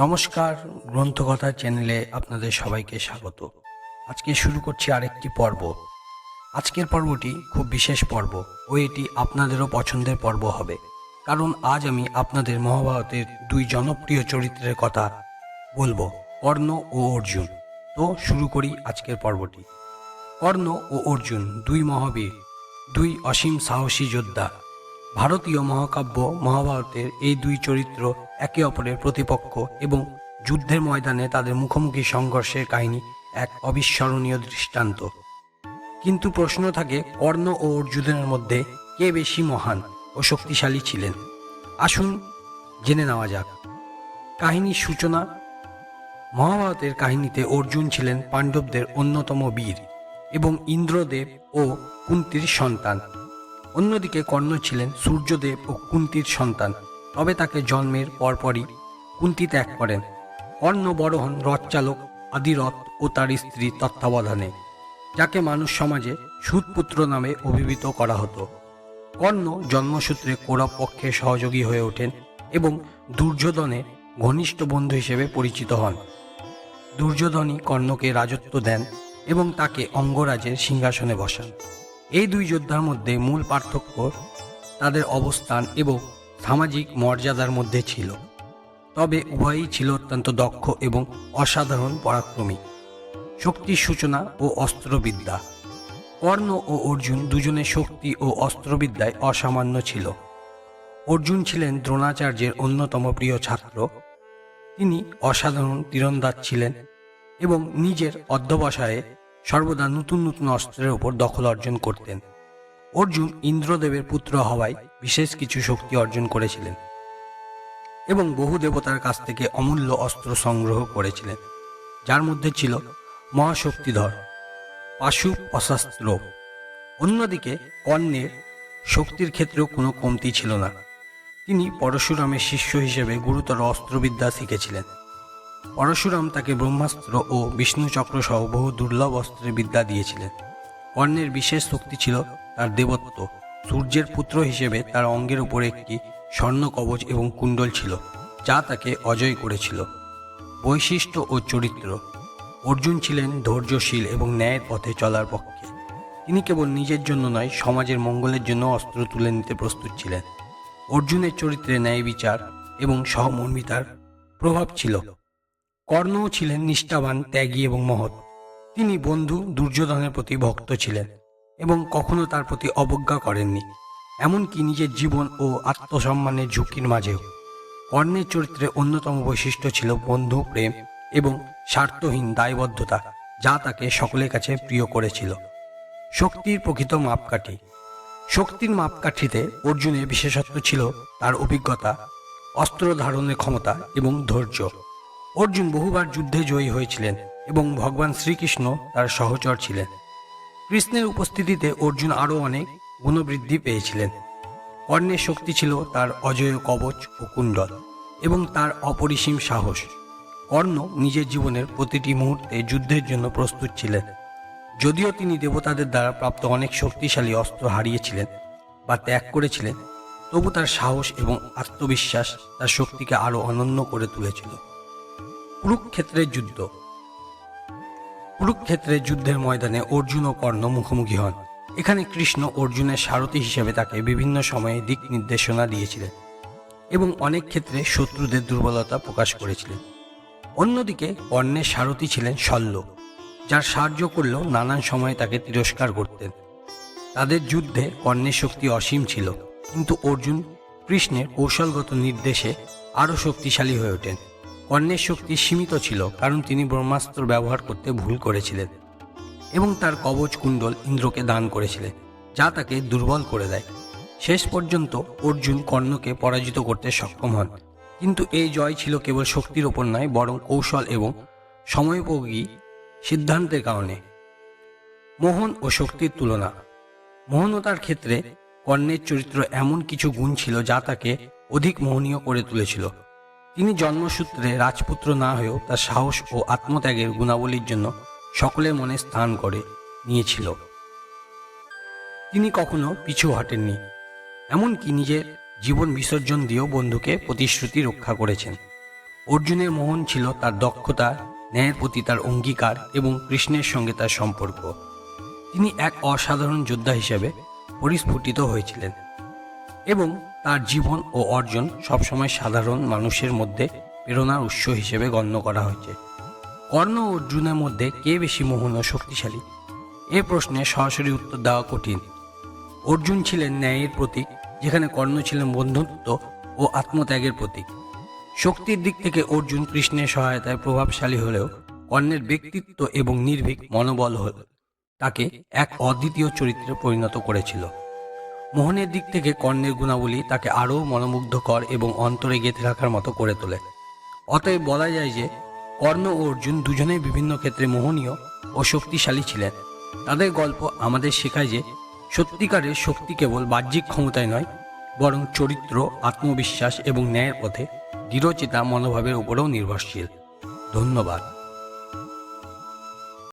নমস্কার, গ্রন্থকথা চ্যানেলে আপনাদের সবাইকে স্বাগত। আজকে শুরু করছি আরেকটি পর্ব। আজকের পর্বটি খুব বিশেষ পর্ব ও এটি আপনাদেরও পছন্দের পর্ব হবে, কারণ আজ আমি আপনাদের মহাভারতের দুই জনপ্রিয় চরিত্রের কথা বলবো, কর্ণ ও অর্জুন। তো শুরু করি আজকের পর্বটি। কর্ণ ও অর্জুন দুই মহাবীর, দুই অসীম সাহসী যোদ্ধা। ভারতীয় মহাকাব্য মহাভারতের এই দুই চরিত্র একে অপরের প্রতিপক্ষ এবং যুদ্ধের ময়দানে তাদের মুখোমুখি সংঘর্ষের কাহিনী এক অবিস্মরণীয় দৃষ্টান্ত। কিন্তু প্রশ্ন থাকে, কর্ণ ও অর্জুনের মধ্যে কে বেশি মহান ও শক্তিশালী ছিলেন? আসুন জেনে নেওয়া যাক কাহিনীর সূচনা। মহাভারতের কাহিনীতে অর্জুন ছিলেন পাণ্ডবদের অন্যতম বীর এবং ইন্দ্রদেব ও কুন্তির সন্তান। অন্যদিকে কর্ণ ছিলেন সূর্যদেব ও কুন্তির সন্তান, তবে তাকে জন্মের পরপরই কুন্তি ত্যাগ করেন। কর্ণ বড় হন রথচালক আদিরথ ও তার স্ত্রী তত্ত্বাবধানে, যাকে মানুষ সমাজে সুতপুত্র নামে অভিহিত করা হতো। কর্ণ জন্মসূত্রে কৌরব পক্ষের সহযোগী হয়ে ওঠেন এবং দুর্যোধনের ঘনিষ্ঠ বন্ধু হিসেবে পরিচিত হন। দুর্যোধনই কর্ণকে রাজত্ব দেন এবং তাকে অঙ্গরাজের সিংহাসনে বসান। এই দুই যোদ্ধার মধ্যে মূল পার্থক্য তাদের অবস্থান এবং সামাজিক মর্যাদার মধ্যে ছিল, তবে উভয়ই ছিল অত্যন্ত দক্ষ এবং অসাধারণ পরাক্রমী। শক্তির সূচনা ও অস্ত্রবিদ্যা। কর্ণ ও অর্জুন দুজনের শক্তি ও অস্ত্রবিদ্যায় অসামান্য ছিল। অর্জুন ছিলেন দ্রোণাচার্যের অন্যতম প্রিয় ছাত্র। তিনি অসাধারণ তীরন্দাজ ছিলেন এবং নিজের অধ্যবসায়ে সর্বদা নতুন নতুন অস্ত্রের উপর দখল অর্জন করতেন। অর্জুন ইন্দ্রদেবের পুত্র হওয়ায় বিশেষ কিছু শক্তি অর্জন করেছিলেন এবং বহু দেবতার কাছ থেকে অমূল্য অস্ত্র সংগ্রহ করেছিলেন, যার মধ্যে ছিল মহাশক্তিধর পাশু অস্ত্র। অন্যদিকে কর্ণের শক্তির ক্ষেত্রেও কোনো কমতি ছিল না। তিনি পরশুরামের শিষ্য হিসেবে গুরুতর অস্ত্রবিদ্যা শিখেছিলেন। পরশুরাম তাকে ব্রহ্মাস্ত্র ও বিষ্ণু চক্র সহ বহু দুর্লভ অস্ত্রের বিদ্যা দিয়েছিলেন। কর্ণের বিশেষ শক্তি ছিল তার দেবত্ব। সূর্যের পুত্র হিসেবে তার অঙ্গের উপরে একটি স্বর্ণ কবচ এবং কুণ্ডল ছিল, যা তাকে অজয় করেছিল। বৈশিষ্ট্য ও চরিত্র। অর্জুন ছিলেন ধৈর্যশীল এবং ন্যায়ের পথে চলার পক্ষে। তিনি কেবল নিজের জন্য নয়, সমাজের মঙ্গলের জন্য অস্ত্র তুলে নিতে প্রস্তুত ছিলেন। অর্জুনের চরিত্রে ন্যায় বিচার এবং সহমর্মিতার প্রভাব ছিল। কর্ণও ছিলেন নিষ্ঠাবান, ত্যাগী এবং মহৎ। তিনি বন্ধু দুর্যোধনের প্রতি ভক্ত ছিলেন এবং কখনো তার প্রতি অবজ্ঞা করেননি, এমনকি নিজের জীবন ও আত্মসম্মানের ঝুঁকির মাঝেও। কর্ণের চরিত্রে অন্যতম বৈশিষ্ট্য ছিল বন্ধু প্রেম এবং স্বার্থহীন দায়বদ্ধতা, যা তাকে সকলের কাছে প্রিয় করেছিল। শক্তির প্রকৃত মাপকাঠি। শক্তির মাপকাঠিতে অর্জুনের বিশেষত্ব ছিল তার অভিজ্ঞতা, অস্ত্র ধারণের ক্ষমতা এবং ধৈর্য। অর্জুন বহুবার যুদ্ধে জয়ী হয়েছিলেন এবং ভগবান শ্রীকৃষ্ণ তার সহচর ছিলেন। কৃষ্ণের উপস্থিতিতে অর্জুন আরও অনেক গুণবৃদ্ধি পেয়েছিলেন। কর্ণের শক্তি ছিল তার অজেয় কবচ ও কুণ্ডল এবং তার অপরিসীম সাহস। কর্ণ নিজের জীবনের প্রতিটি মুহূর্তে যুদ্ধের জন্য প্রস্তুত ছিলেন। যদিও তিনি দেবতাদের দ্বারা প্রাপ্ত অনেক শক্তিশালী অস্ত্র হারিয়েছিলেন বা ত্যাগ করেছিলেন, তবু তার সাহস এবং আত্মবিশ্বাস তার শক্তিকে আরও অনন্য করে তুলেছিল। কুরুক্ষেত্রের যুদ্ধ। কুরুক্ষেত্রের যুদ্ধের ময়দানে অর্জুন ও কর্ণ মুখোমুখি হন। এখানে কৃষ্ণ অর্জুনের সারথি হিসেবে তাকে বিভিন্ন সময়ে দিক নির্দেশনা দিয়েছিলেন এবং অনেক ক্ষেত্রে শত্রুদের দুর্বলতা প্রকাশ করেছিলেন। অন্যদিকে কর্ণের সারথি ছিলেন শল্য, যার সাহায্য করলেও নানান সময়ে তাকে তিরস্কার করতেন। তাদের যুদ্ধে কর্ণের শক্তি অসীম ছিল, কিন্তু অর্জুন কৃষ্ণের কৌশলগত নির্দেশে আরও শক্তিশালী হয়ে ওঠেন। কর্ণের শক্তি সীমিত ছিল কারণ তিনি ব্রহ্মাস্ত্র ব্যবহার করতে ভুল করেছিলেন এবং তার কবচ কুণ্ডল ইন্দ্রকে দান করেছিলেন, যা তাকে দুর্বল করে দেয়। শেষ পর্যন্ত অর্জুন কর্ণকে পরাজিত করতে সক্ষম হন, কিন্তু এই জয় ছিল কেবল শক্তির ওপর নয়, বরং কৌশল এবং সময়োপযোগী সিদ্ধান্তের কারণে। মোহন ও শক্তির তুলনা। মোহনতার ক্ষেত্রে কর্ণের চরিত্র এমন কিছু গুণ ছিল যা তাকে অধিক মোহনীয় করে তুলেছিল। তিনি জন্মসূত্রে রাজপুত্র না হয়েও তার সাহস ও আত্মত্যাগের গুণাবলীর জন্য সকলের মনে স্থান করে নিয়েছিল। তিনি কখনো পিছু হটেননি, এমনকি নিজের জীবন বিসর্জন দিয়েও বন্ধুকে প্রতিশ্রুতি রক্ষা করেছেন। অর্জুনের মোহন ছিল তার দক্ষতা, ন্যায়ের প্রতি তার অঙ্গীকার এবং কৃষ্ণের সঙ্গে তার সম্পর্ক। তিনি এক অসাধারণ যোদ্ধা হিসেবে পরিস্ফুটিত হয়েছিলেন এবং তার জীবন ও অর্জন সবসময় সাধারণ মানুষের মধ্যে প্রেরণার উৎস হিসেবে গণ্য করা হয়েছে। কর্ণ ও অর্জুনের মধ্যে কে বেশি মোহন ও শক্তিশালী? এ প্রশ্নে সরাসরি উত্তর দেওয়া কঠিন। অর্জুন ছিলেন ন্যায়ের প্রতীক, যেখানে কর্ণ ছিলেন বন্ধুত্ব ও আত্মত্যাগের প্রতীক। শক্তির দিক থেকে অর্জুন কৃষ্ণের সহায়তায় প্রভাবশালী হলেও কর্ণের ব্যক্তিত্ব এবং নির্ভীক মনোবল তাকে এক অদ্বিতীয় চরিত্রে পরিণত করেছিল। মোহনের দিক থেকে কর্ণের গুণাবলী তাকে আরও মনোমুগ্ধকর এবং অন্তরে গেঁথে রাখার মতো করে তোলে। অতএব বলা যায় যে কর্ণ ও অর্জুন দুজনেই বিভিন্ন ক্ষেত্রে মোহনীয় ও শক্তিশালী ছিলেন। তাদের গল্প আমাদের শেখায় যে সত্যিকারের শক্তি কেবল বাহ্যিক ক্ষমতায় নয়, বরং চরিত্র, আত্মবিশ্বাস এবং ন্যায়ের পথে দৃঢ়চেতা মনোভাবের উপরেও নির্ভরশীল। ধন্যবাদ।